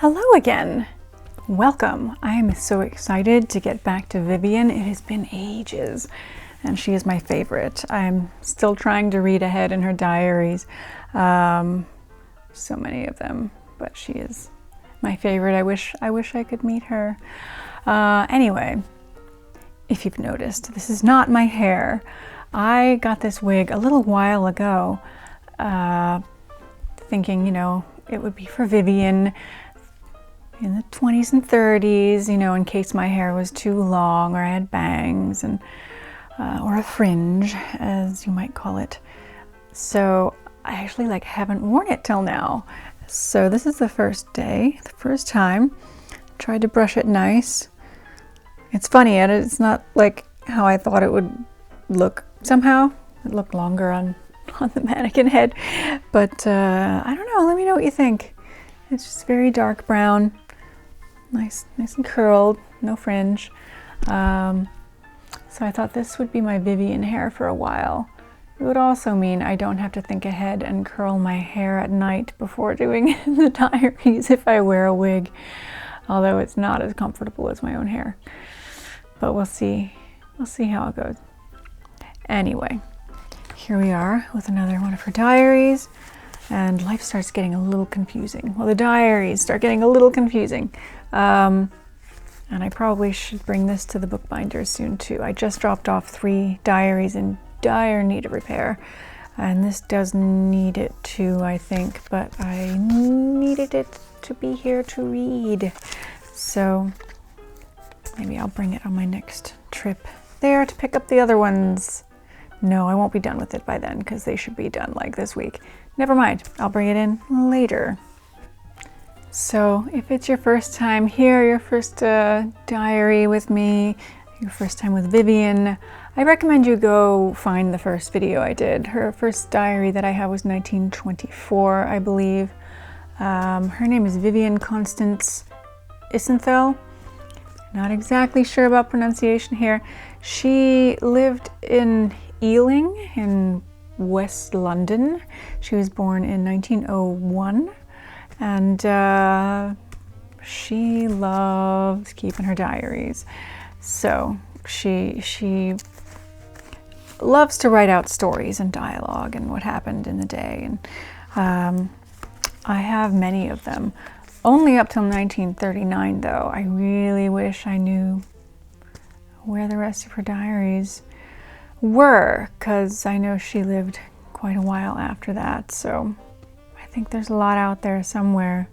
Hello again. Welcome. I am so excited to get back to Vivian. It has been ages and she is my favorite. I'm still trying to read ahead in her diaries. So many of them, but she is my favorite. I wish I could meet her. Anyway, if you've noticed, this is not my hair. I got this wig a little while ago, thinking, it would be for Vivian in the 20s and 30s, in case my hair was too long or I had bangs and or a fringe, as you might call it. So I actually haven't worn it till now. So this is the first day, the first time. Tried to brush it nice. It's funny, and it's not like how I thought it would look somehow. It looked longer on the mannequin head, but I don't know, let me know what you think. It's just very dark brown. Nice and curled, no fringe. So I thought this would be my Vivian hair for a while. It would also mean I don't have to think ahead and curl my hair at night before doing the diaries if I wear a wig, although it's not as comfortable as my own hair. But we'll see how it goes. Anyway, here we are with another one of her diaries, and life starts getting a little confusing. Well, the diaries start getting a little confusing. And I probably should bring this to the bookbinder soon too. I just dropped off 3 diaries in dire need of repair, and this does need it too, I think, but I needed it to be here to read. So maybe I'll bring it on my next trip there to pick up the other ones. No, I won't be done with it by then because they should be done this week. Never mind, I'll bring it in later. So if it's your first time here, your first diary with me, your first time with Vivian, I recommend you go find the first video I did. Her first diary that I have was 1924, I believe. Her name is Vivian Constance Isenthal. Not exactly sure about pronunciation here. She lived in Ealing in West London. She was born in 1901. And she loves keeping her diaries. So she loves to write out stories and dialogue and what happened in the day. And I have many of them. Only up till 1939, though. I really wish I knew where the rest of her diaries were, because I know she lived quite a while after that. So I think there's a lot out there somewhere,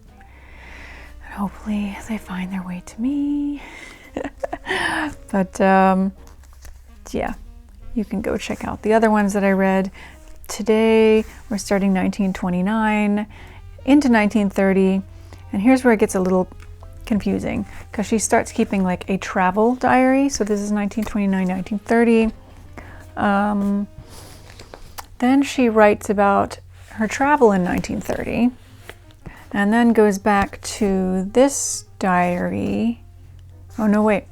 and hopefully they find their way to me. But yeah, you can go check out the other ones that I read. Today we're starting 1929 into 1930, and here's where it gets a little confusing because she starts keeping a travel diary. So this is 1929, 1930. Then she writes about her travel in 1930, and then goes back to this diary. Oh no, wait,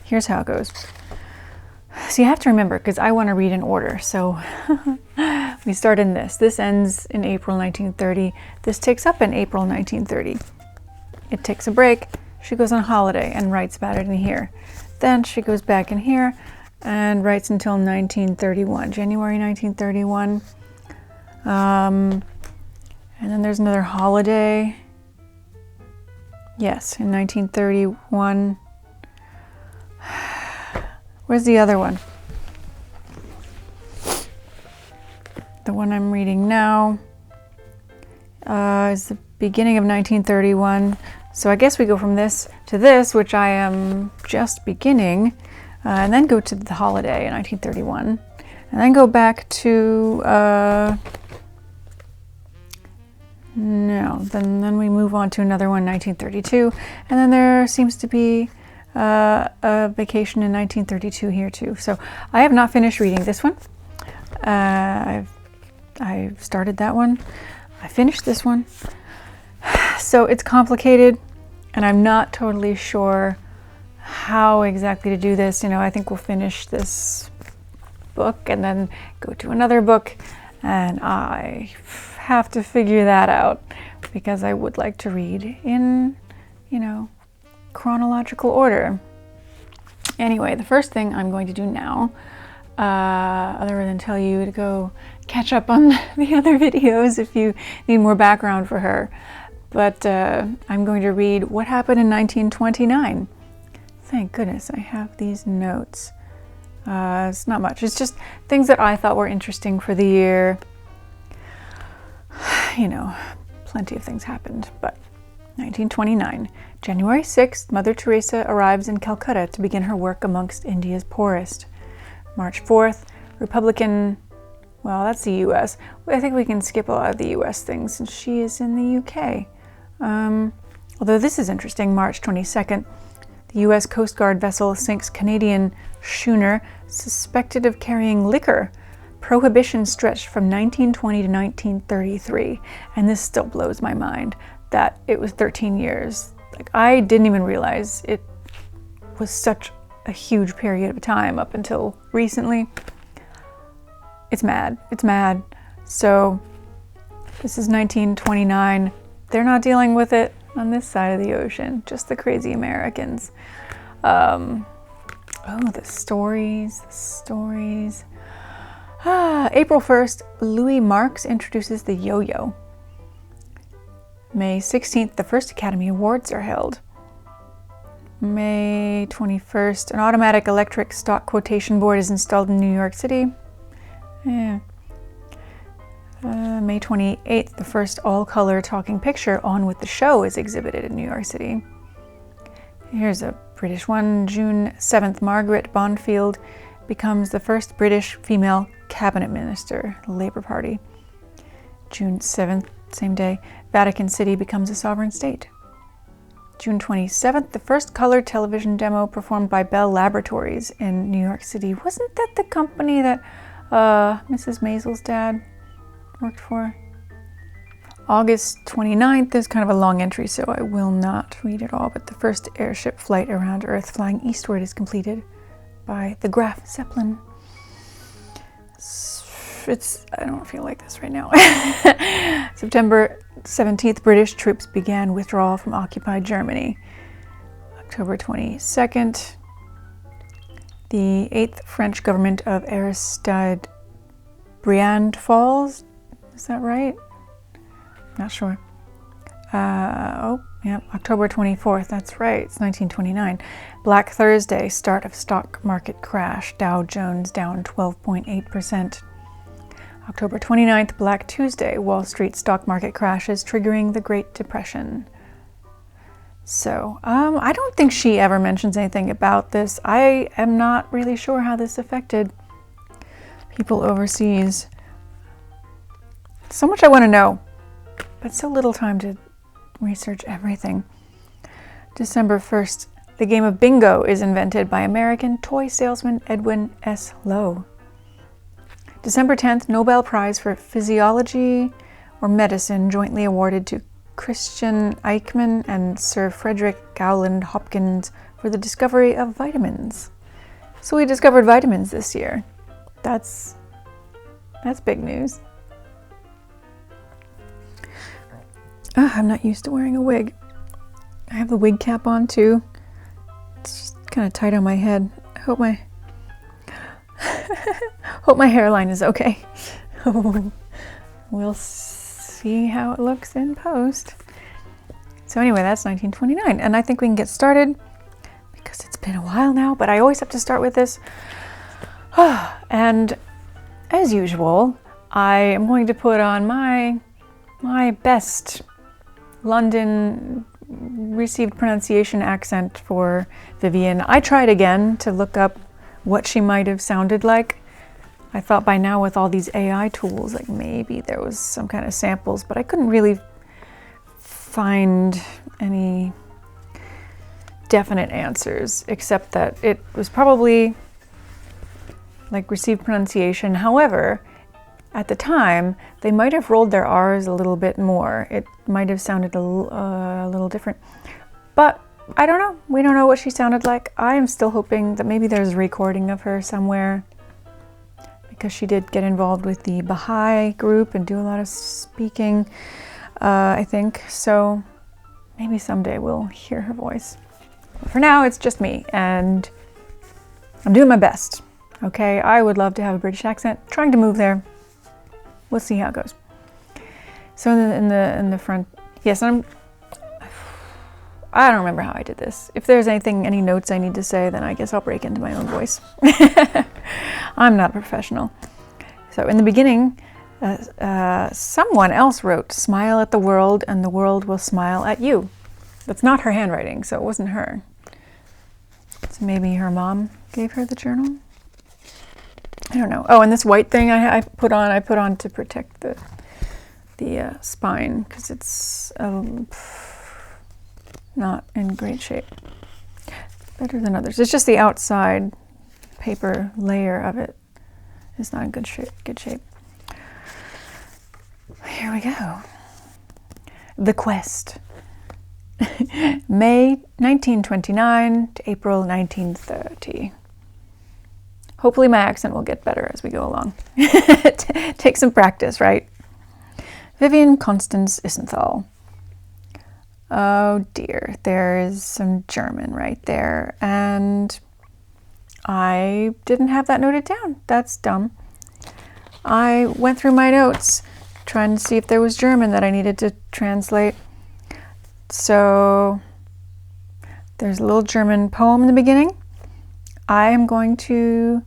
here's how it goes. So you have to remember, because I want to read in order, so we start in this ends in April 1930, this takes up in April 1930, it takes a break, she goes on holiday and writes about it in here, then she goes back in here and writes until 1931, January 1931. And then there's another holiday. Yes, in 1931. Where's the other one? The one I'm reading now is the beginning of 1931. So I guess we go from this to this, which I am just beginning, and then go to the holiday in 1931, and then go back to then we move on to another one, 1932, and then there seems to be a vacation in 1932 here too. So I have not finished reading this one. I've started that one. I finished this one. So it's complicated, and I'm not totally sure how exactly to do this. I think we'll finish this book and then go to another book, and I have to figure that out because I would like to read in, chronological order. Anyway, the first thing I'm going to do now, other than tell you to go catch up on the other videos if you need more background for her, but I'm going to read what happened in 1929. Thank goodness I have these notes. It's not much. It's just things that I thought were interesting for the year. Plenty of things happened, but 1929. January 6th, Mother Teresa arrives in Calcutta to begin her work amongst India's poorest. March 4th, Republican, well, that's the U.S. I think we can skip a lot of the U.S. things since she is in the U.K. Although this is interesting, March 22nd, the U.S. Coast Guard vessel sinks Canadian schooner suspected of carrying liquor. Prohibition stretched from 1920 to 1933, and this still blows my mind that it was 13 years. I didn't even realize it was such a huge period of time up until recently. It's mad. It's mad. So this is 1929. They're not dealing with it on this side of the ocean, just the crazy Americans. The stories. April 1st, Louis Marx introduces the yo-yo. May 16th, the first Academy Awards are held. May 21st, an automatic electric stock quotation board is installed in New York City. May 28th, the first all-color talking picture, On with the Show, is exhibited in New York City. Here's a British one. June 7th, Margaret Bonfield becomes the first British female cabinet minister, the Labour Party. June 7th, same day, Vatican City becomes a sovereign state. June 27th, the first color television demo performed by Bell Laboratories in New York City. Wasn't that the company that Mrs. Maisel's dad worked for? August 29th is kind of a long entry, so I will not read it all, but the first airship flight around Earth flying eastward is completed by the Graf Zeppelin. I don't feel like this right now. September 17th, British troops began withdrawal from occupied Germany. October 22nd, the 8th French government of Aristide Briand falls. Is that right? Not sure. October 24th, that's right, it's 1929. Black Thursday, start of stock market crash, Dow Jones down 12.8%. October 29th, Black Tuesday, Wall Street stock market crashes, triggering the Great Depression. So, I don't think she ever mentions anything about this. I am not really sure how this affected people overseas. So much I want to know, but so little time to research everything. December 1st, the game of bingo is invented by American toy salesman Edwin S. Lowe. December 10th, Nobel Prize for Physiology or Medicine jointly awarded to Christian Eichmann and Sir Frederick Gowland Hopkins for the discovery of vitamins. So we discovered vitamins this year. That's big news. I'm not used to wearing a wig. I have the wig cap on too. It's just kind of tight on my head. I hope my hairline is okay. We'll see how it looks in post. So anyway, that's 1929, and I think we can get started because it's been a while now, but I always have to start with this. And as usual, I am going to put on my best London received pronunciation accent for Vivian. I tried again to look up what she might have sounded like. I thought by now with all these AI tools, like maybe there was some kind of samples, but I couldn't really find any definite answers, except that it was probably like received pronunciation. However, at the time, they might have rolled their R's a little bit more. It might have sounded a little different. But I don't know. We don't know what she sounded like. I am still hoping that maybe there's a recording of her somewhere, because she did get involved with the Baha'i group and do a lot of speaking, I think. So maybe someday we'll hear her voice. But for now, it's just me, and I'm doing my best. Okay, I would love to have a British accent. Trying to move there. We'll see how it goes. So in the front, yes, I don't remember how I did this. If there's any notes I need to say, then I guess I'll break into my own voice. I'm not a professional. So in the beginning, someone else wrote, "Smile at the world and the world will smile at you." That's not her handwriting, so it wasn't her. So maybe her mom gave her the journal? I don't know. Oh, and this white thing I put on to protect the spine, because it's not in great shape. Better than others. It's just the outside paper layer of it is not in good shape. Here we go. The Quest. May 1929 to April 1930. Hopefully my accent will get better as we go along. Take some practice, right? Vivian Constance Isenthal. Oh dear, there is some German right there, and I didn't have that noted down. That's dumb. I went through my notes trying to see if there was German that I needed to translate. So there's a little German poem in the beginning. I am going to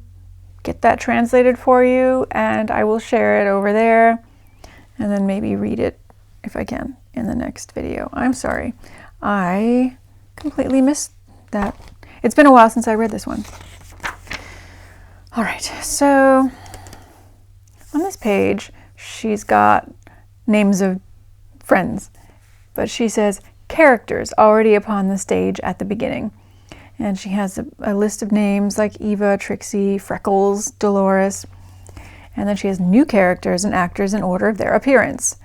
get that translated for you, and I will share it over there, and then maybe read it if I can in the next video. I'm sorry. I completely missed that. It's been a while since I read this one. All right, so on this page, she's got names of friends, but she says characters already upon the stage at the beginning. And she has a list of names like Eva, Trixie, Freckles, Dolores. And then she has new characters and actors in order of their appearance.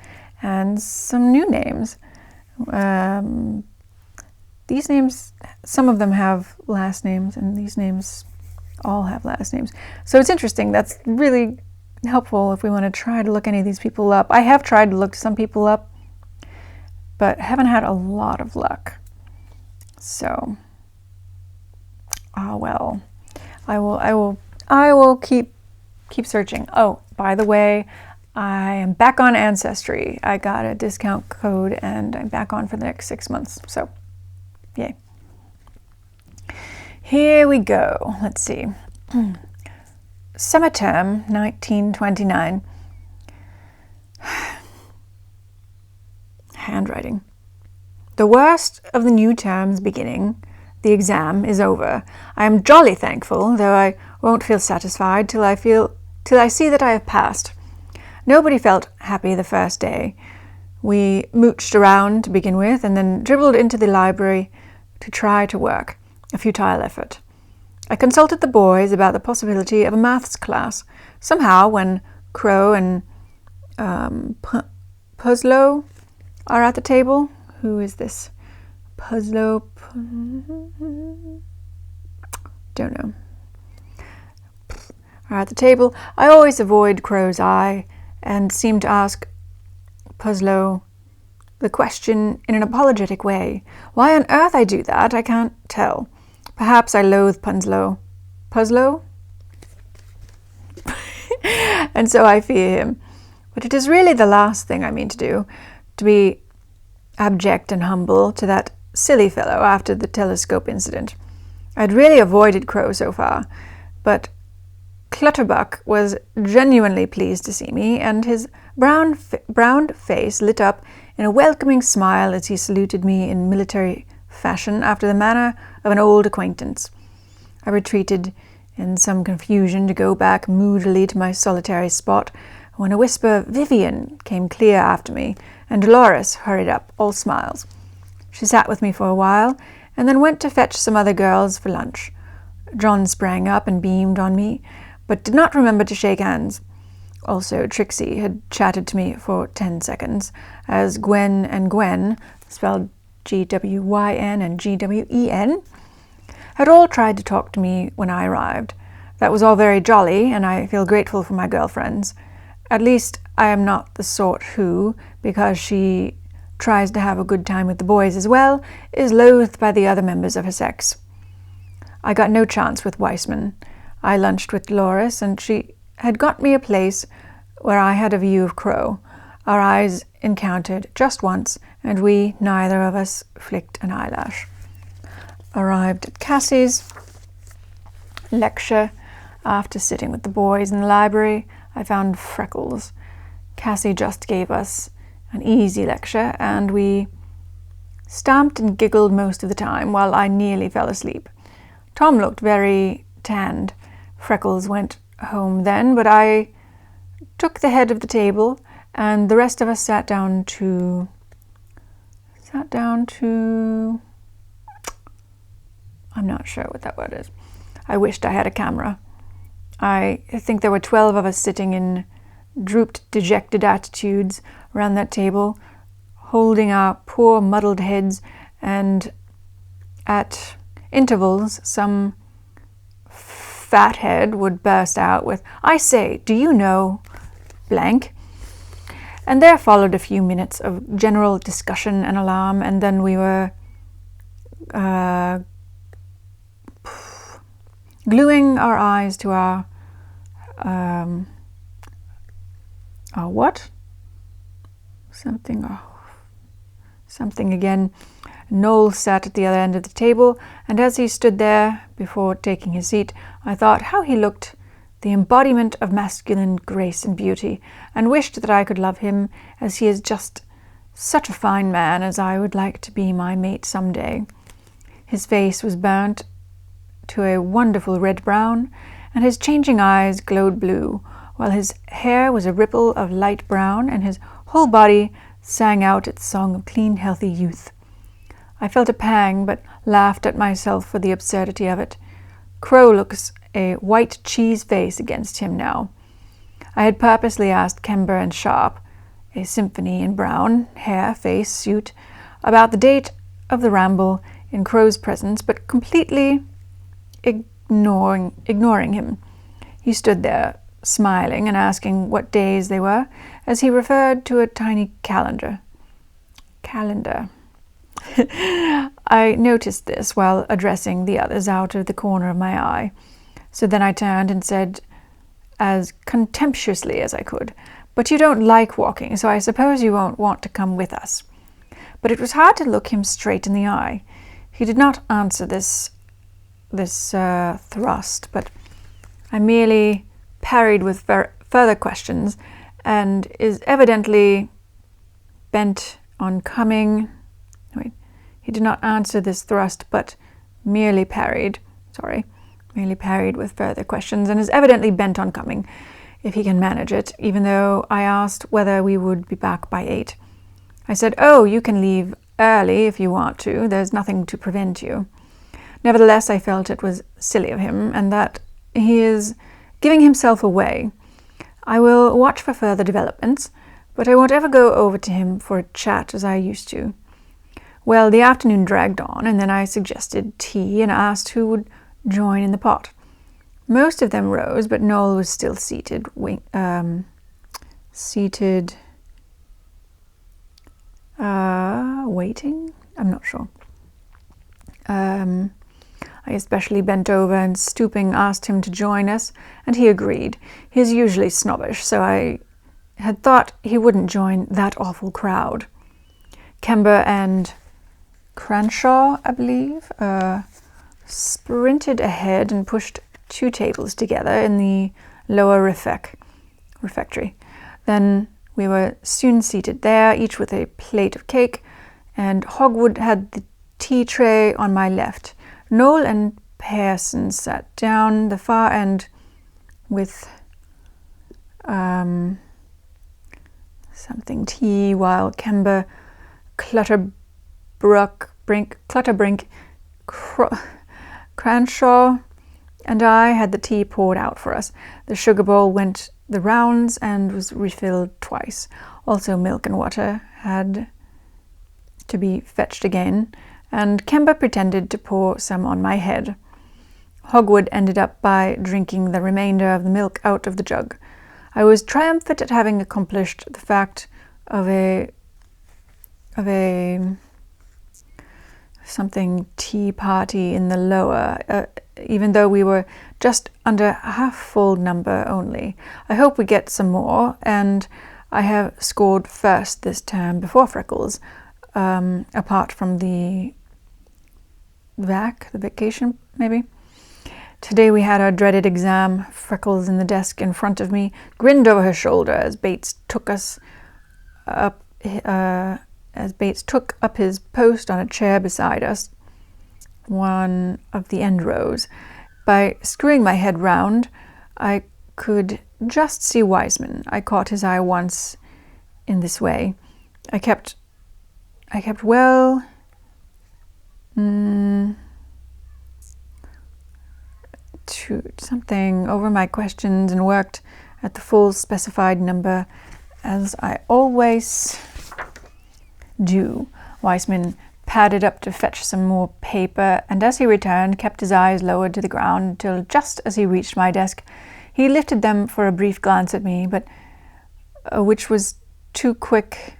And some new names. These names, some of them have last names, and these names all have last names. So it's interesting. That's really helpful if we want to try to look any of these people up. I have tried to look some people up, but haven't had a lot of luck. So, well, I will keep searching. Oh, by the way, I am back on Ancestry. I got a discount code and I'm back on for the next 6 months. So, yay. Here we go. Let's see. Summer term, 1929. Handwriting. The worst of the new term's beginning. The exam is over. I am jolly thankful, though I won't feel satisfied till I see that I have passed. Nobody felt happy the first day. We mooched around to begin with, and then dribbled into the library to try to work, a futile effort. I consulted the boys about the possibility of a maths class. Somehow, when Crow and Puzzlo are at the table, who is this? Puzzlo? Don't know. Are at the table. I always avoid Crow's eye and seem to ask Puzzlo the question in an apologetic way. Why on earth I do that, I can't tell. Perhaps I loathe Puzzlo. Puzzlo? And so I fear him. But it is really the last thing I mean to do, to be abject and humble to that silly fellow after the telescope incident. I'd really avoided Crow so far, but Clutterbuck was genuinely pleased to see me, and his brown face lit up in a welcoming smile as he saluted me in military fashion after the manner of an old acquaintance. I retreated in some confusion to go back moodily to my solitary spot, when a whisper, "Vivian," came clear after me, and Dolores hurried up, all smiles. She sat with me for a while, and then went to fetch some other girls for lunch. John sprang up and beamed on me, but did not remember to shake hands. Also, Trixie had chatted to me for 10 seconds, as Gwen and Gwen, spelled Gwyn and Gwen, had all tried to talk to me when I arrived. That was all very jolly, and I feel grateful for my girlfriends. At least I am not the sort who, because she tries to have a good time with the boys as well, is loathed by the other members of her sex. I got no chance with Weissman. I lunched with Dolores, and she had got me a place where I had a view of Crow. Our eyes encountered just once, and we, neither of us, flicked an eyelash. Arrived at Cassie's lecture. After sitting with the boys in the library, I found Freckles. Cassie just gave us an easy lecture, and we stamped and giggled most of the time while I nearly fell asleep. Tom looked very tanned. Freckles went home then, but I took the head of the table, and the rest of us sat down to... I'm not sure what that word is. I wished I had a camera. I think there were 12 of us sitting in drooped, dejected attitudes around that table, holding our poor, muddled heads, and at intervals some fathead would burst out with, "I say, do you know blank?" And there followed a few minutes of general discussion and alarm, and then we were gluing our eyes to our what? Something again. Noel sat at the other end of the table, and as he stood there before taking his seat, I thought how he looked the embodiment of masculine grace and beauty, and wished that I could love him, as he is just such a fine man as I would like to be my mate some day. His face was burnt to a wonderful red-brown, and his changing eyes glowed blue, while his hair was a ripple of light brown, and his whole body sang out its song of clean, healthy youth. I felt a pang, but laughed at myself for the absurdity of it. Crow looks a white cheese face against him now. I had purposely asked Kember and Sharp, a symphony in brown, hair, face, suit, about the date of the ramble in Crow's presence, but completely ignoring him. He stood there, smiling and asking what days they were, as he referred to a tiny calendar. I noticed this while addressing the others out of the corner of my eye. So then I turned and said, as contemptuously as I could, "But you don't like walking, so I suppose you won't want to come with us." But it was hard to look him straight in the eye. He did not answer this thrust, but I merely parried with further questions, and is evidently bent on coming. He did not answer this thrust, but merely parried with further questions, and is evidently bent on coming, if he can manage it, even though I asked whether we would be back by 8. I said, "Oh, you can leave early if you want to. There's nothing to prevent you." Nevertheless, I felt it was silly of him, and that he is giving himself away. I will watch for further developments, but I won't ever go over to him for a chat as I used to. Well, the afternoon dragged on, and then I suggested tea and asked who would join in the pot. Most of them rose, but Noel was still seated, waiting. I'm not sure. I especially bent over and, stooping, asked him to join us, and he agreed. He is usually snobbish, so I had thought he wouldn't join that awful crowd. Kember and Cranshaw, I believe, sprinted ahead and pushed 2 tables together in the lower refectory. Then we were soon seated there, each with a plate of cake, and Hogwood had the tea tray on my left. Noel and Pearson sat down the far end with something tea, while Kember, Clutterbrink, Cranshaw, and I had the tea poured out for us. The sugar bowl went the rounds and was refilled twice. Also milk and water had to be fetched again, and Kember pretended to pour some on my head. Hogwood ended up by drinking the remainder of the milk out of the jug. I was triumphant at having accomplished the fact of a something tea party in the lower, even though we were just under half full number only. I hope we get some more, and I have scored first this term before Freckles, apart from the vacation maybe. Today we had our dreaded exam. Freckles in the desk in front of me grinned over her shoulder as Bates took up his post on a chair beside us, one of the end rows. By screwing my head round, I could just see Wiseman. I caught his eye once in this way. I kept well to something over my questions and worked at the full specified number, as I always do. Wiseman padded up to fetch some more paper, and as he returned, kept his eyes lowered to the ground until just as he reached my desk, he lifted them for a brief glance at me, but which was too quick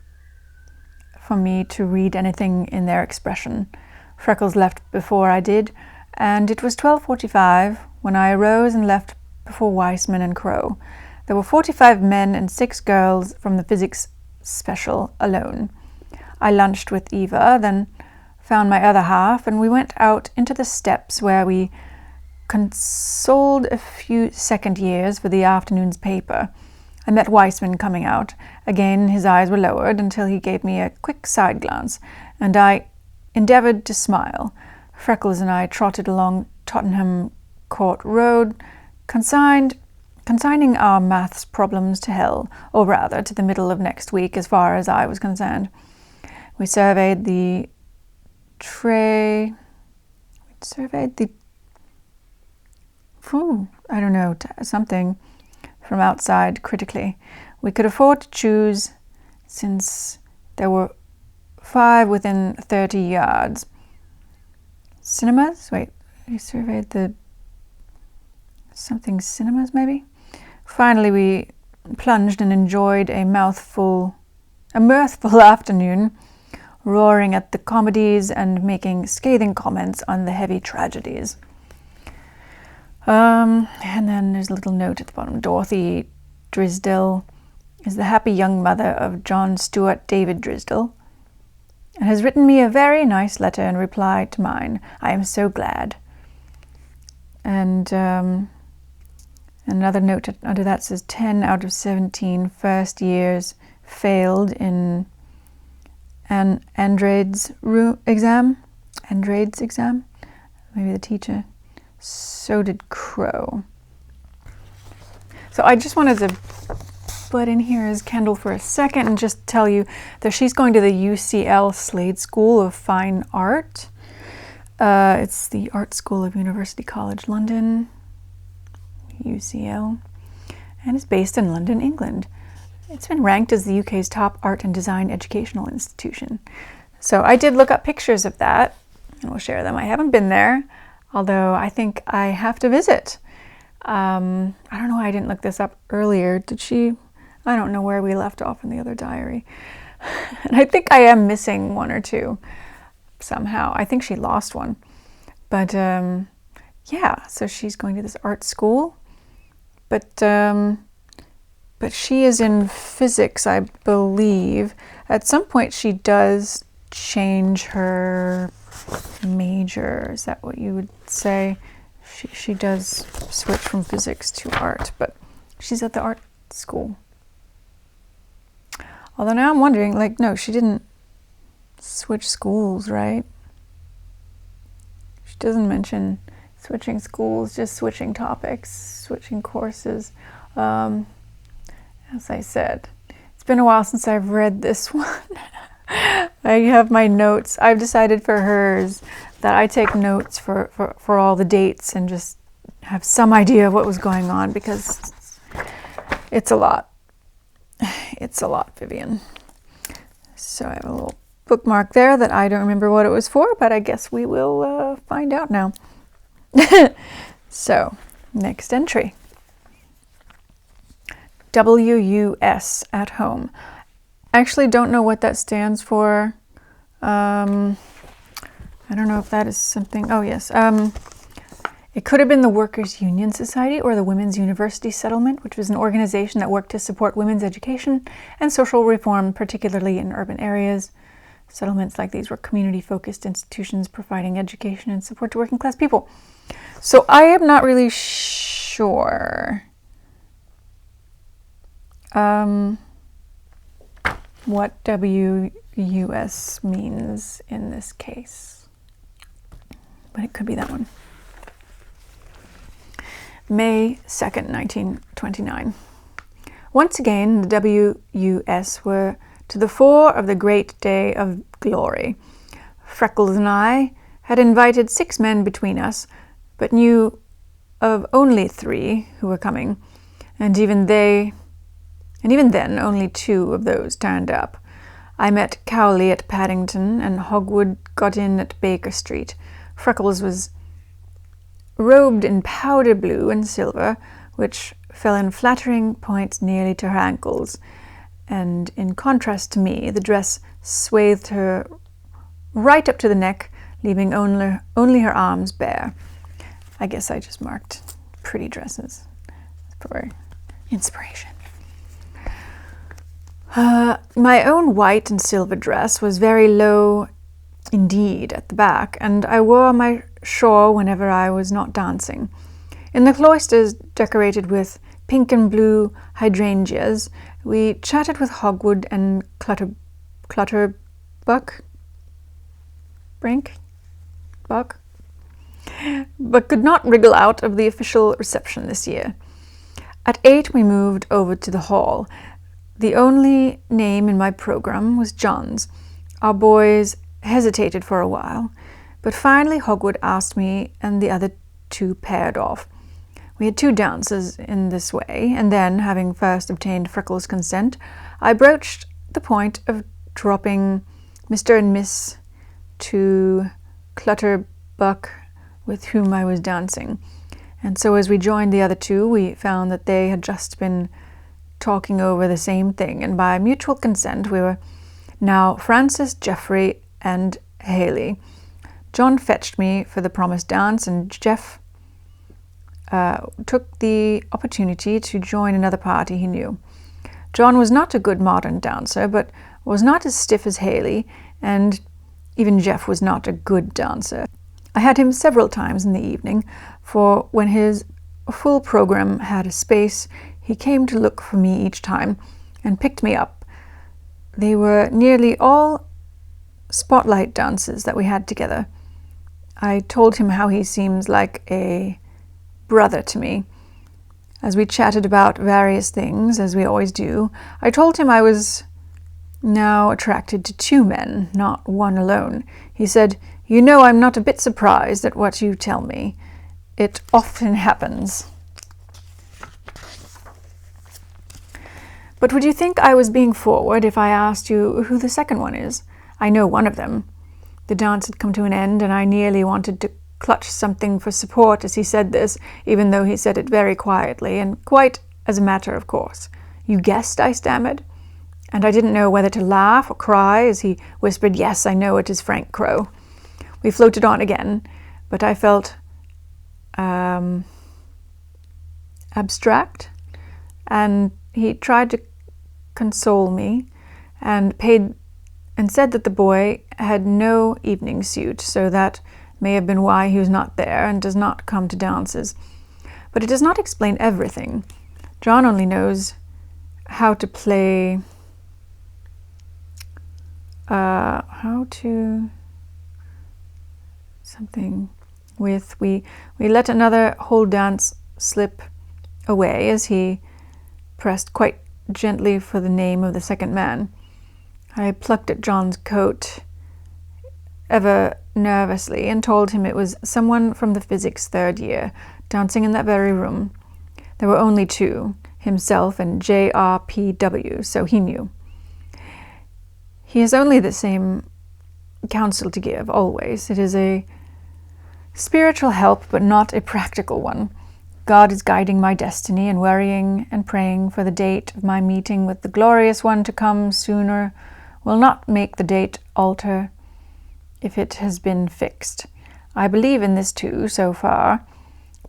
for me to read anything in their expression. Freckles left before I did, and it was 12:45 when I arose and left before Wiseman and Crow. There were 45 men and 6 girls from the physics special alone. I lunched with Eva, then found my other half, and we went out into the steps where we consoled a few second years for the afternoon's paper. I met Wiseman coming out. Again his eyes were lowered until he gave me a quick side glance, and I endeavoured to smile. Freckles and I trotted along Tottenham Court Road, consigning our maths problems to hell, or rather to the middle of next week as far as I was concerned. We surveyed the something from outside critically. We could afford to choose, since there were 5 within 30 yards. Cinemas? Wait, we surveyed the something cinemas maybe? Finally we plunged and enjoyed a mirthful afternoon, roaring at the comedies and making scathing comments on the heavy tragedies. And then there's a little note at the bottom. Dorothy Drisdell is the happy young mother of John Stuart David Drisdell, and has written me a very nice letter in reply to mine. I am so glad. And another note under that says 10 out of 17 first years failed in an Andrade's exam. Maybe the teacher. So did Crow. So I just wanted to butt in here as Kendall for a second and just tell you that she's going to the UCL Slade School of Fine Art. It's the Art School of University College London, UCL, and it's based in London, England. It's been ranked as the UK's top art and design educational institution. So I did look up pictures of that, and we'll share them. I haven't been there, although I think I have to visit. I don't know why I didn't look this up earlier. Did she? I don't know where we left off in the other diary. And I think I am missing one or two somehow. I think she lost one. But yeah, so she's going to this art school. But she is in physics, I believe. At some point she does change her major. Is that what you would say? She does switch from physics to art, but she's at the art school. Although now I'm wondering, no, she didn't switch schools, right? She doesn't mention switching schools, just switching topics, switching courses. As I said, it's been a while since I've read this one. I have my notes. I've decided for hers that I take notes for all the dates and just have some idea of what was going on, because it's a lot. It's a lot, Vivian. So I have a little bookmark there that I don't remember what it was for, but I guess we will find out now. So, next entry. WUS at home. I actually don't know what that stands for. I don't know if that is something. Oh, yes. It could have been the Workers' Union Society or the Women's University Settlement, which was an organization that worked to support women's education and social reform, particularly in urban areas. Settlements like these were community-focused institutions providing education and support to working-class people. So I am not really sure what WUS means in this case, but it could be that one. May 2nd, 1929. Once again, the WUS were to the fore of the great day of glory. Freckles and I had invited 6 men between us, but knew of only 3 who were coming, and even then only 2 of those turned up. I met Cowley at Paddington, and Hogwood got in at Baker Street. Freckles was robed in powder blue and silver, which fell in flattering points nearly to her ankles, and in contrast to me, the dress swathed her right up to the neck, leaving only her arms bare. I guess I just marked pretty dresses for inspiration. My own white and silver dress was very low indeed at the back, and I wore my shawl whenever I was not dancing. In the cloisters decorated with pink and blue hydrangeas, we chatted with Hogwood and Clutterbuck, but could not wriggle out of the official reception this year. At 8 we moved over to the hall. The only name in my program was John's. Our boys hesitated for a while, but finally Hogwood asked me and the other 2 paired off. We had 2 dances in this way, and then, having first obtained Freckles' consent, I broached the point of dropping Mr. and Miss to Clutterbuck, with whom I was dancing. And so as we joined the other 2, we found that they had just been talking over the same thing, and by mutual consent we were now Francis, Geoffrey, and Haley. John fetched me for the promised dance, and Jeff took the opportunity to join another party he knew. John was not a good modern dancer, but was not as stiff as Haley, and even Jeff was not a good dancer. I had him several times in the evening, for when his full program had a space, he came to look for me each time and picked me up. They were nearly all spotlight dances that we had together. I told him how he seems like a brother to me. As we chatted about various things, as we always do, I told him I was now attracted to 2 men, not 1 alone. He said, "You know, I'm not a bit surprised at what you tell me. It often happens." But would you think I was being forward if I asked you who the second one is? I know one of them. The dance had come to an end, and I nearly wanted to clutch something for support as he said this, even though he said it very quietly and quite as a matter of course. "You guessed?" I stammered, and I didn't know whether to laugh or cry as he whispered, "Yes, I know it is Frank Crow." We floated on again, but I felt abstract, and he tried to console me and said that the boy had no evening suit, so that may have been why he was not there and does not come to dances. But it does not explain everything. John only knows how to play we let another whole dance slip away as he pressed quite gently for the name of the second man. I plucked at John's coat ever nervously and told him it was someone from the physics 3rd year dancing in that very room. There were only 2, himself and JRPW, so he knew. He has only the same counsel to give, always. It is a Spiritual help, but not a practical one. God is guiding my destiny, and worrying and praying for the date of my meeting with the glorious one to come sooner will not make the date alter if it has been fixed. I believe in this too, so far,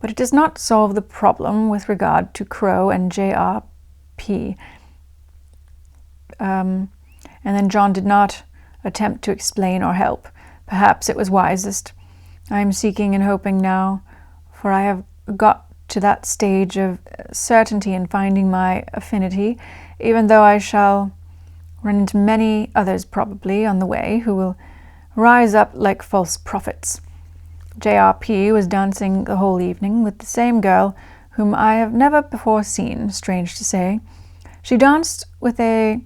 but it does not solve the problem with regard to Crow and JRP. And then John did not attempt to explain or help. Perhaps it was wisest. I am seeking and hoping now, for I have got to that stage of certainty in finding my affinity, even though I shall run into many others probably on the way who will rise up like false prophets. JRP was dancing the whole evening with the same girl whom I have never before seen, strange to say. She danced with a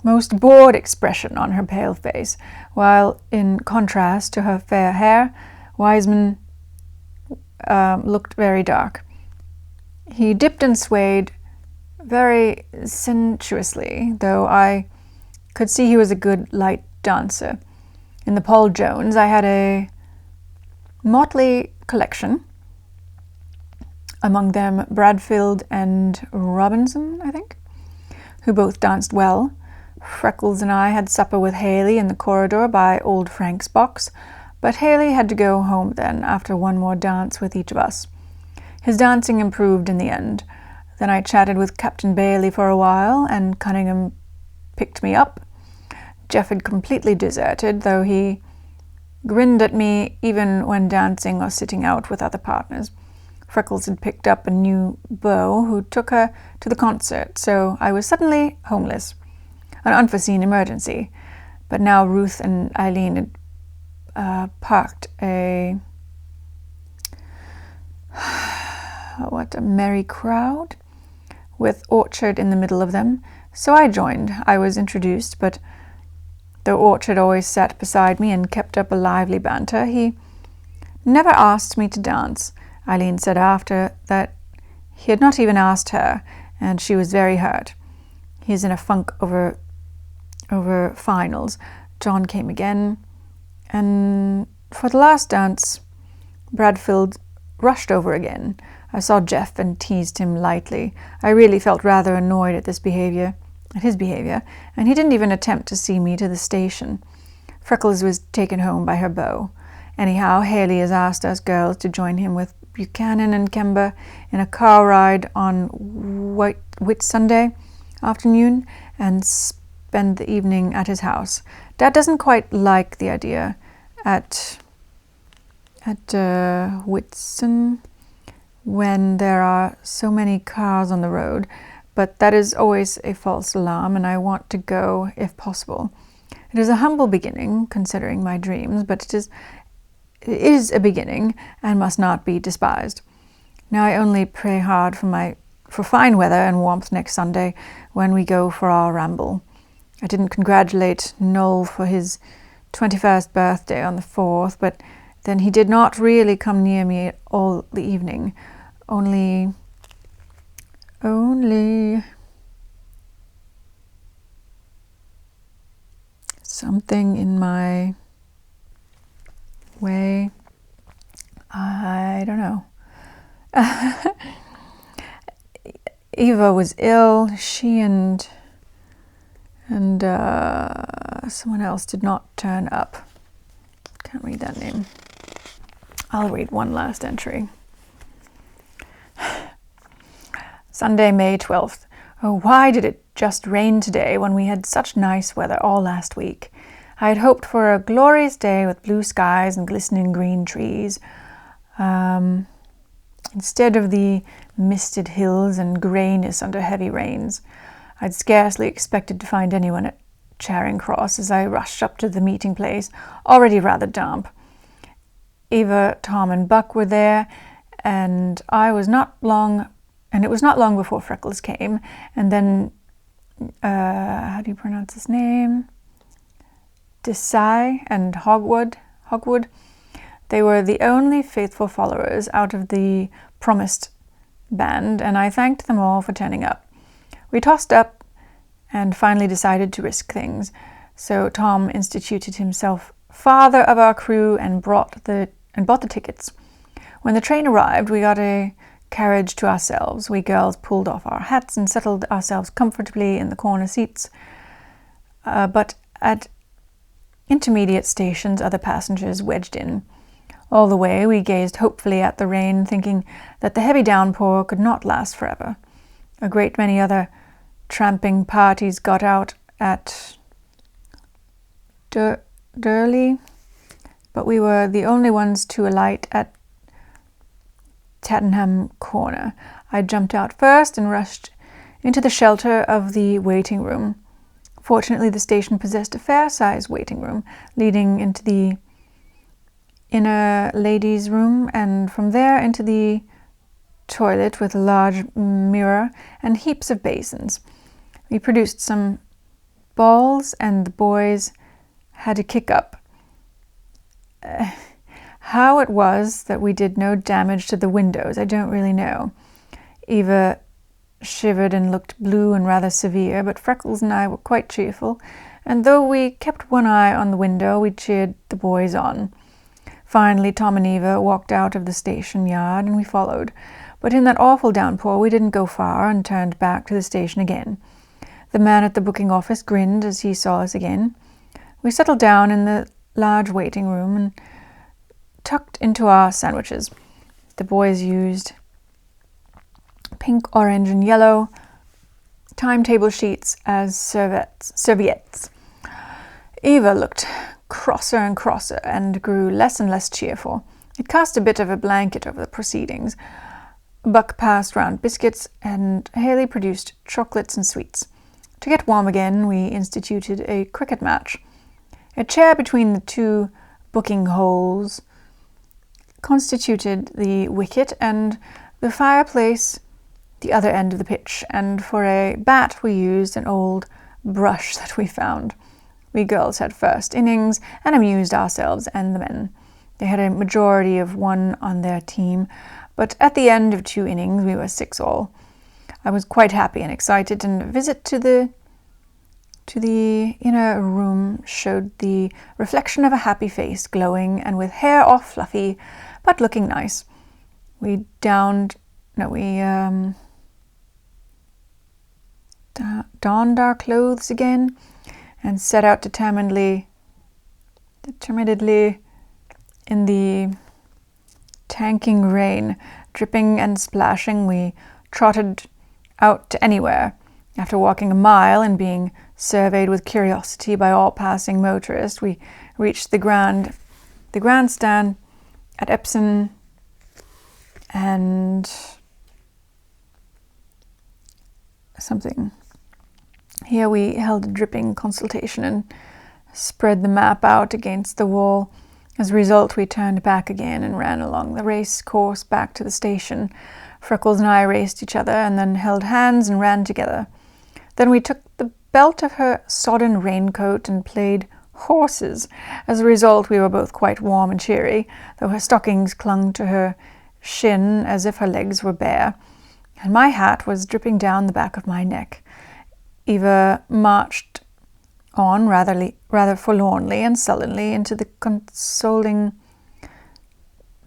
most bored expression on her pale face, while in contrast to her fair hair, Wiseman looked very dark. He dipped and swayed very sensuously, though I could see he was a good light dancer. In the Paul Jones I had a motley collection, among them Bradfield and Robinson, I think, who both danced well. Freckles and I had supper with Haley in the corridor by old Frank's box, but Haley had to go home then after one more dance with each of us. His dancing improved in the end. Then I chatted with Captain Bailey for a while, and Cunningham picked me up. Jeff had completely deserted, though he grinned at me even when dancing or sitting out with other partners. Freckles had picked up a new beau who took her to the concert, so I was suddenly homeless. An unforeseen emergency. But now Ruth and Eileen had parked a merry crowd with Orchard in the middle of them. So I joined. I was introduced, but though Orchard always sat beside me and kept up a lively banter, he never asked me to dance. Eileen said after that he had not even asked her, and she was very hurt. He's in a funk over finals. John came again, and for the last dance, Bradfield rushed over again. I saw Jeff and teased him lightly. I really felt rather annoyed at his behavior, and he didn't even attempt to see me to the station. Freckles was taken home by her beau. Anyhow, Haley has asked us girls to join him with Buchanan and Kemba in a car ride on Whit Sunday afternoon and spend the evening at his house. Dad doesn't quite like the idea at Whitsun when there are so many cars on the road, but that is always a false alarm, and I want to go if possible. It is a humble beginning, considering my dreams, but it is a beginning and must not be despised. Now I only pray hard for fine weather and warmth next Sunday when we go for our ramble. I didn't congratulate Noel for his 21st birthday on the 4th, but then he did not really come near me all the evening. Only something in my way. I don't know. Eva was ill. She and someone else did not turn up. Can't read that name. I'll read one last entry. Sunday, May 12th. Oh, why did it just rain today when we had such nice weather all last week? I had hoped for a glorious day with blue skies and glistening green trees, instead of the misted hills and greyness under heavy rains. I'd scarcely expected to find anyone at Charing Cross as I rushed up to the meeting place, already rather damp. Eva, Tom, and Buck were there, and it was not long before Freckles came, and then, how do you pronounce his name? Desai and Hogwood. They were the only faithful followers out of the promised band, and I thanked them all for turning up. We tossed up and finally decided to risk things, so Tom instituted himself father of our crew and brought the and bought the tickets. When the train arrived, we got a carriage to ourselves. We girls pulled off our hats and settled ourselves comfortably in the corner seats. But at intermediate stations, other passengers wedged in. All the way, we gazed hopefully at the rain, thinking that the heavy downpour could not last forever. A great many other tramping parties got out at Durley, but we were the only ones to alight at Tottenham Corner. I jumped out first and rushed into the shelter of the waiting room. Fortunately, the station possessed a fair-sized waiting room leading into the inner ladies' room, and from there into the toilet with a large mirror and heaps of basins. We produced some balls, and the boys had to kick up. How it was that we did no damage to the windows, I don't really know. Eva shivered and looked blue and rather severe, but Freckles and I were quite cheerful, and though we kept one eye on the window, we cheered the boys on. Finally, Tom and Eva walked out of the station yard, and we followed. But in that awful downpour, we didn't go far and turned back to the station again. The man at the booking office grinned as he saw us again. We settled down in the large waiting room and tucked into our sandwiches. The boys used pink, orange, and yellow timetable sheets as serviettes. Eva looked crosser and crosser and grew less and less cheerful. It cast a bit of a blanket over the proceedings. Buck passed round biscuits, and Haley produced chocolates and sweets. To get warm again, we instituted a cricket match. A chair between the two booking holes constituted the wicket, and the fireplace the other end of the pitch, and for a bat we used an old brush that we found. We girls had first innings and amused ourselves and the men. They had a majority of one on their team, but at the end of 2 innings we were 6 all. I was quite happy and excited, and a visit to the inner room showed the reflection of a happy face, glowing and with hair all fluffy, but looking nice. We donned our clothes again and set out determinedly in the tanking rain. Dripping and splashing, we trotted out to anywhere. After walking a mile and being surveyed with curiosity by all passing motorists, we reached the grandstand at Epsom and something. Here we held a dripping consultation and spread the map out against the wall. As a result, we turned back again and ran along the race course back to the station. Freckles and I raced each other and then held hands and ran together. Then we took the belt of her sodden raincoat and played horses. As a result, we were both quite warm and cheery, though her stockings clung to her shin as if her legs were bare, and my hat was dripping down the back of my neck. Eva marched on rather forlornly and sullenly into the consoling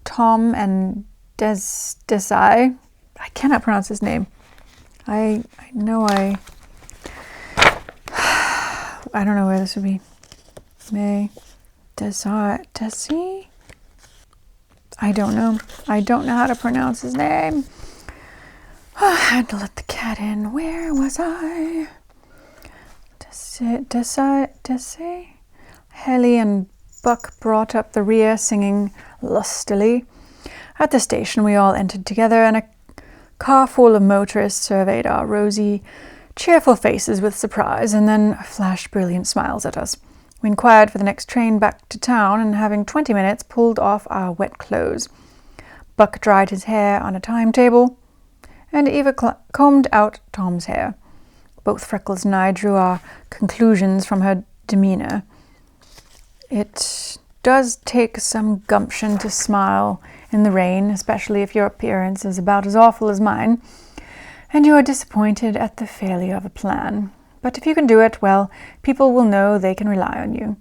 Tom and Desai. I cannot pronounce his name. I don't know where this would be. Desi? I don't know. I don't know how to pronounce his name. I had to let the cat in. Where was I? Desi? Haley and Buck brought up the rear, singing lustily. At the station, we all entered together, and a car full of motorists surveyed our rosy, cheerful faces with surprise, and then flashed brilliant smiles at us. We inquired for the next train back to town, and having 20 minutes, pulled off our wet clothes. Buck dried his hair on a timetable, and Eva combed out Tom's hair. Both Freckles and I drew our conclusions from her demeanor. It does take some gumption to smile in the rain, especially if your appearance is about as awful as mine, and you are disappointed at the failure of a plan. But if you can do it, well, people will know they can rely on you.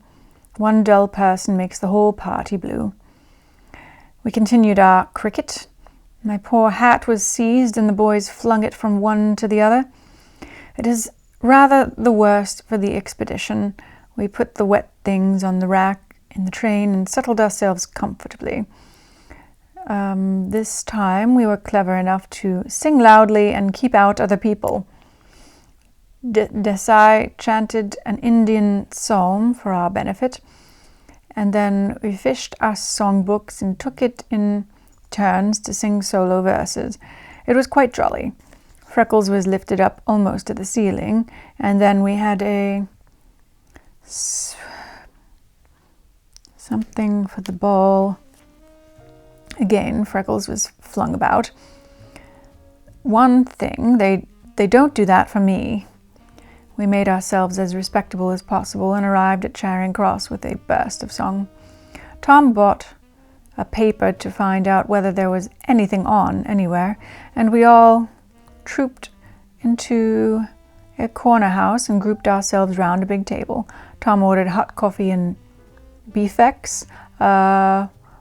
One dull person makes the whole party blue. We continued our cricket. My poor hat was seized and the boys flung it from one to the other. It is rather the worst for the expedition. We put the wet things on the rack in the train and settled ourselves comfortably. This time we were clever enough to sing loudly and keep out other people. Desai chanted an Indian psalm for our benefit, and then we fished our songbooks and took it in turns to sing solo verses. It was quite jolly. Freckles was lifted up almost to the ceiling, and then we had something for the ball. Again, Freckles was flung about. One thing, they don't do that for me. We made ourselves as respectable as possible and arrived at Charing Cross with a burst of song. Tom bought a paper to find out whether there was anything on anywhere, and we all trooped into a corner house and grouped ourselves round a big table. Tom ordered hot coffee and beefex,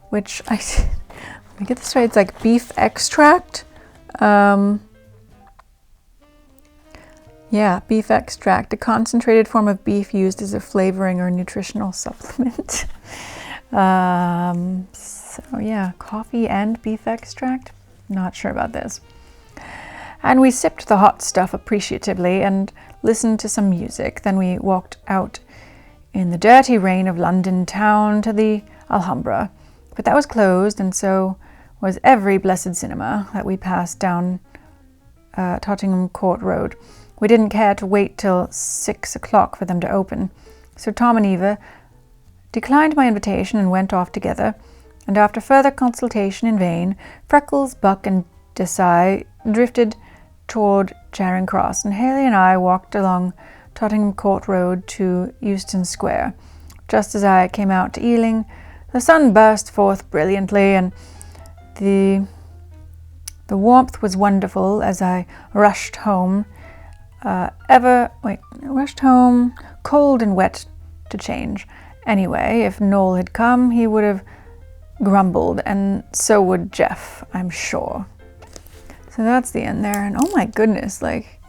which let me get this right, it's like beef extract. Yeah, beef extract, a concentrated form of beef used as a flavoring or nutritional supplement. So yeah, coffee and beef extract. Not sure about this. And we sipped the hot stuff appreciatively and listened to some music. Then we walked out in the dirty rain of London town to the Alhambra. But that was closed, and so was every blessed cinema that we passed down Tottenham Court Road. We didn't care to wait till 6 o'clock for them to open. So Tom and Eva declined my invitation and went off together. And after further consultation in vain, Freckles, Buck, and Desai drifted toward Charing Cross, and Haley and I walked along Tottenham Court Road to Euston Square. Just as I came out to Ealing, the sun burst forth brilliantly, and the warmth was wonderful as I rushed home. Rushed home, cold and wet to change. Anyway, if Noel had come, he would have grumbled, and so would Jeff, I'm sure. So that's the end there, and oh my goodness, like,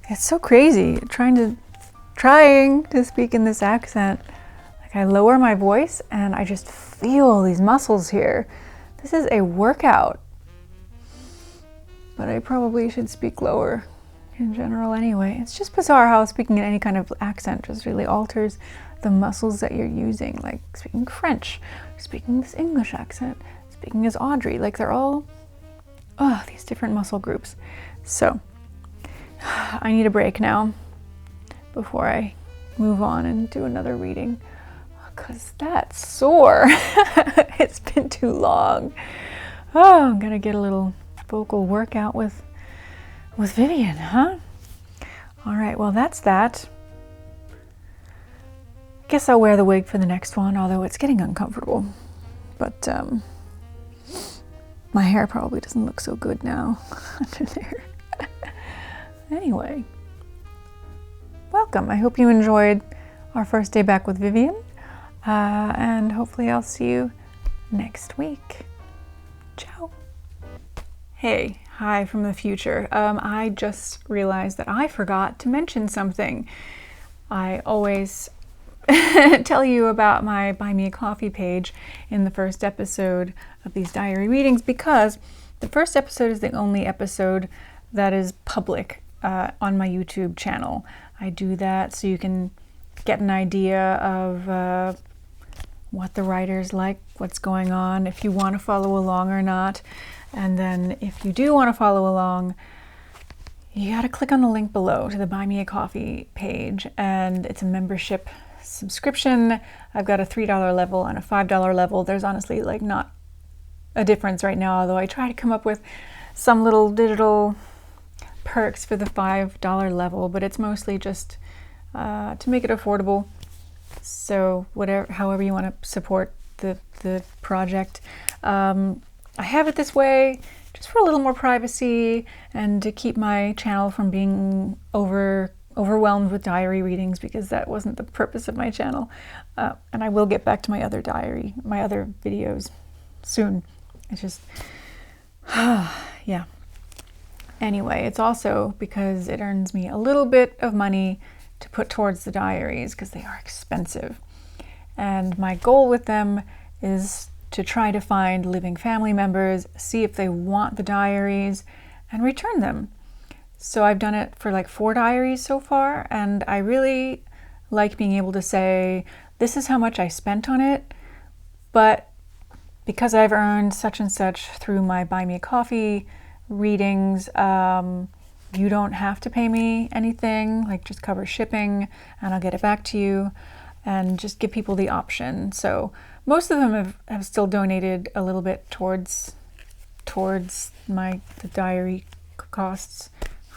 it's so crazy trying to speak in this accent. Like, I lower my voice and I just feel these muscles here. This is a workout, but I probably should speak lower in general anyway. It's just bizarre how speaking in any kind of accent just really alters the muscles that you're using, like speaking French, speaking this English accent, speaking as Audrey, like they're all these different muscle groups. So I need a break now before I move on and do another reading, because that's sore. It's been too long. I'm gonna get a little vocal workout with Vivian, huh? All right, well, that's that. Guess I'll wear the wig for the next one, although it's getting uncomfortable. But my hair probably doesn't look so good now under there. Anyway, welcome. I hope you enjoyed our first day back with Vivian, and hopefully I'll see you next week. Ciao. Hey. Hi from the future. I just realized that I forgot to mention something. I always tell you about my Buy Me a Coffee page in the first episode of these diary readings, because the first episode is the only episode that is public on my YouTube channel. I do that so you can get an idea of what the writer's like, what's going on, if you want to follow along or not. And then if you do want to follow along, you got to click on the link below to the Buy Me a Coffee page, and it's a membership subscription. I've got a $3 level and a $5 level. There's honestly like not a difference right now, although I try to come up with some little digital perks for the $5 level, but it's mostly just to make it affordable. So however you want to support the project. I have it this way just for a little more privacy and to keep my channel from being overwhelmed with diary readings, because that wasn't the purpose of my channel. And I will get back to my other videos soon. It's just, yeah. Anyway, it's also because it earns me a little bit of money to put towards the diaries because they are expensive. And my goal with them is to try to find living family members, see if they want the diaries, and return them. So I've done it for like 4 diaries so far, and I really like being able to say, this is how much I spent on it, but because I've earned such and such through my Buy Me a Coffee readings, you don't have to pay me anything, like just cover shipping and I'll get it back to you, and just give people the option. So most of them have still donated a little bit towards the diary costs.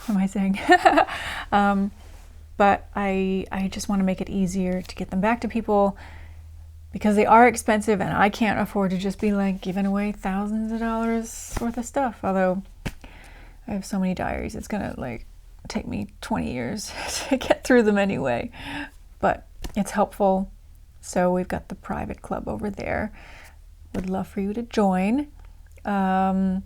What am I saying? But I just want to make it easier to get them back to people because they are expensive and I can't afford to just be like giving away thousands of dollars worth of stuff. Although I have so many diaries, it's gonna like take me 20 years to get through them anyway. But it's helpful. So we've got the private club over there. Would love for you to join. Yeah,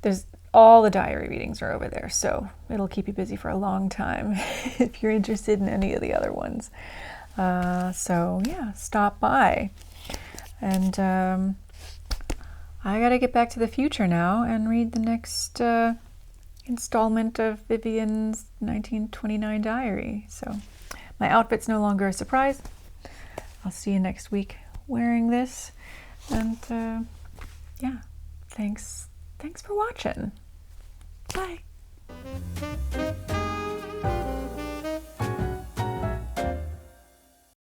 there's all the diary readings are over there, so it'll keep you busy for a long time if you're interested in any of the other ones. So yeah, stop by. And I gotta get back to the future now and read the next installment of Vivian's 1929 diary. So my outfit's no longer a surprise. I'll see you next week wearing this. And yeah, thanks for watching. Bye.